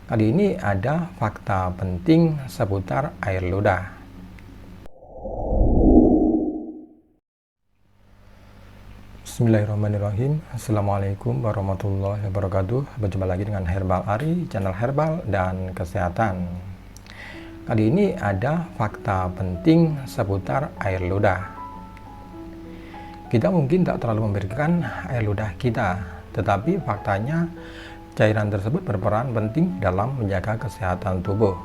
Kali ini ada fakta penting seputar air ludah. Bismillahirrahmanirrahim. Assalamualaikum warahmatullahi wabarakatuh. Berjumpa lagi dengan Herbal Ari, channel herbal dan kesehatan. Kali ini ada fakta penting seputar air ludah. Kita mungkin tak terlalu memikirkan air ludah kita, tetapi faktanya cairan tersebut berperan penting dalam menjaga kesehatan tubuh.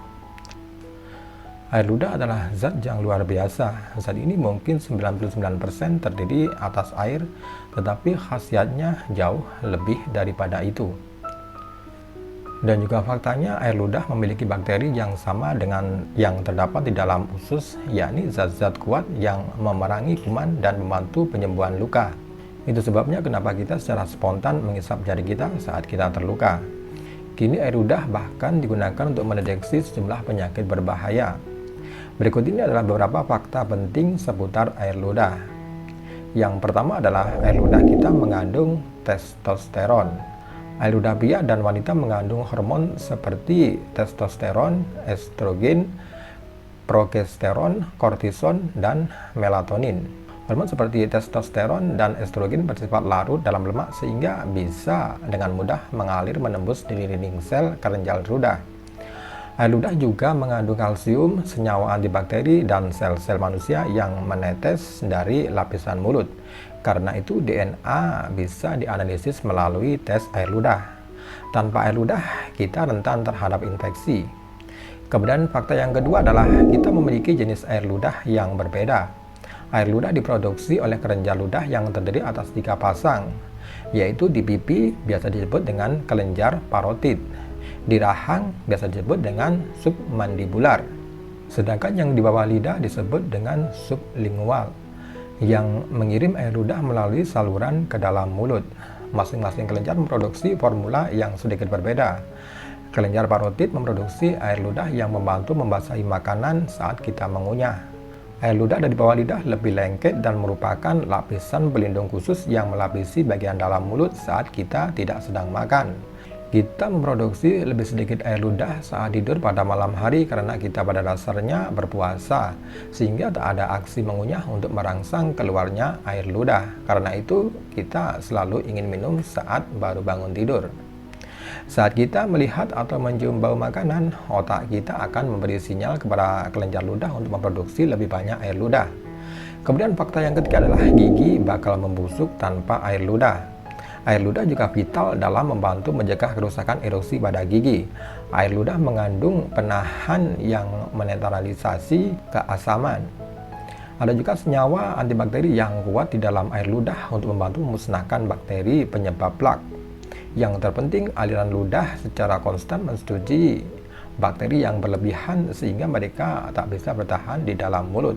Air ludah adalah zat yang luar biasa. Zat ini mungkin 99% terdiri atas air, tetapi khasiatnya jauh lebih daripada itu. Dan juga faktanya air ludah memiliki bakteri yang sama dengan yang terdapat di dalam usus, yakni zat-zat kuat yang memerangi kuman dan membantu penyembuhan luka. Itu sebabnya kenapa kita secara spontan menghisap jari kita saat kita terluka. Kini air ludah bahkan digunakan untuk mendeteksi sejumlah penyakit berbahaya. Berikut ini adalah beberapa fakta penting seputar air ludah. Yang pertama adalah air ludah kita mengandung testosteron. Air ludah pria dan wanita mengandung hormon seperti testosteron, estrogen, progesteron, kortison, dan melatonin. Hormon seperti testosteron dan estrogen bersifat larut dalam lemak sehingga bisa dengan mudah mengalir menembus dinding sel kelenjar ludah. Air ludah juga mengandung kalsium, senyawa antibakteri, dan sel-sel manusia yang menetes dari lapisan mulut. Karena itu DNA bisa dianalisis melalui tes air ludah. Tanpa air ludah, kita rentan terhadap infeksi. Kemudian fakta yang kedua adalah kita memiliki jenis air ludah yang berbeda. Air ludah diproduksi oleh kelenjar ludah yang terdiri atas 3 pasang, yaitu di pipi biasa disebut dengan kelenjar parotid, di rahang biasa disebut dengan submandibular, sedangkan yang di bawah lidah disebut dengan sublingual, yang mengirim air ludah melalui saluran ke dalam mulut. Masing-masing kelenjar memproduksi formula yang sedikit berbeda. Kelenjar parotid memproduksi air ludah yang membantu membasahi makanan saat kita mengunyah. Air ludah dari bawah lidah lebih lengket dan merupakan lapisan pelindung khusus yang melapisi bagian dalam mulut saat kita tidak sedang makan. Kita memproduksi lebih sedikit air ludah saat tidur pada malam hari karena kita pada dasarnya berpuasa, sehingga tak ada aksi mengunyah untuk merangsang keluarnya air ludah. Karena itu, kita selalu ingin minum saat baru bangun tidur. Saat kita melihat atau mencium bau makanan, otak kita akan memberi sinyal kepada kelenjar ludah untuk memproduksi lebih banyak air ludah. Kemudian fakta yang ketiga adalah gigi bakal membusuk tanpa air ludah. Air ludah juga vital dalam membantu mencegah kerusakan erosi pada gigi. Air ludah mengandung penahan yang menetralisasi keasaman. Ada juga senyawa antibakteri yang kuat di dalam air ludah untuk membantu memusnahkan bakteri penyebab plak. Yang terpenting, aliran ludah secara konstan mensetujui bakteri yang berlebihan sehingga mereka tak bisa bertahan di dalam mulut.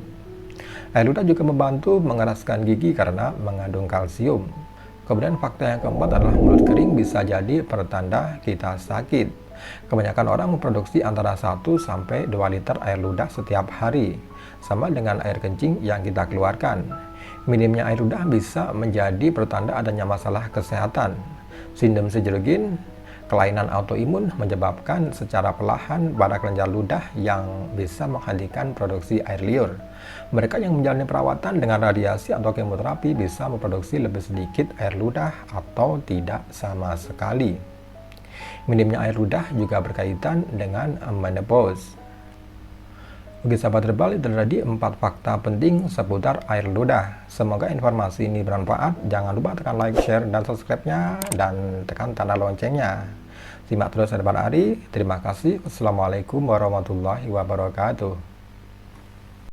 Air ludah juga membantu mengeraskan gigi karena mengandung kalsium. Kemudian fakta yang keempat adalah mulut kering bisa jadi pertanda kita sakit. Kebanyakan orang memproduksi antara 1-2 liter air ludah setiap hari, sama dengan air kencing yang kita keluarkan. Minimnya air ludah bisa menjadi pertanda adanya masalah kesehatan. Sindrom Sjögren, kelainan autoimun menyebabkan secara perlahan pada kelenjar ludah yang bisa menghentikan produksi air liur. Mereka yang menjalani perawatan dengan radiasi atau kemoterapi bisa memproduksi lebih sedikit air ludah atau tidak sama sekali. Minimnya air ludah juga berkaitan dengan menopause. Bagi sahabat herbal, itu tadi 4 fakta penting seputar air ludah. Semoga informasi ini bermanfaat. Jangan lupa tekan like, share, dan subscribe-nya, dan tekan tanda loncengnya. Simak terus Herbal Ari. Terima kasih. Wassalamualaikum warahmatullahi wabarakatuh.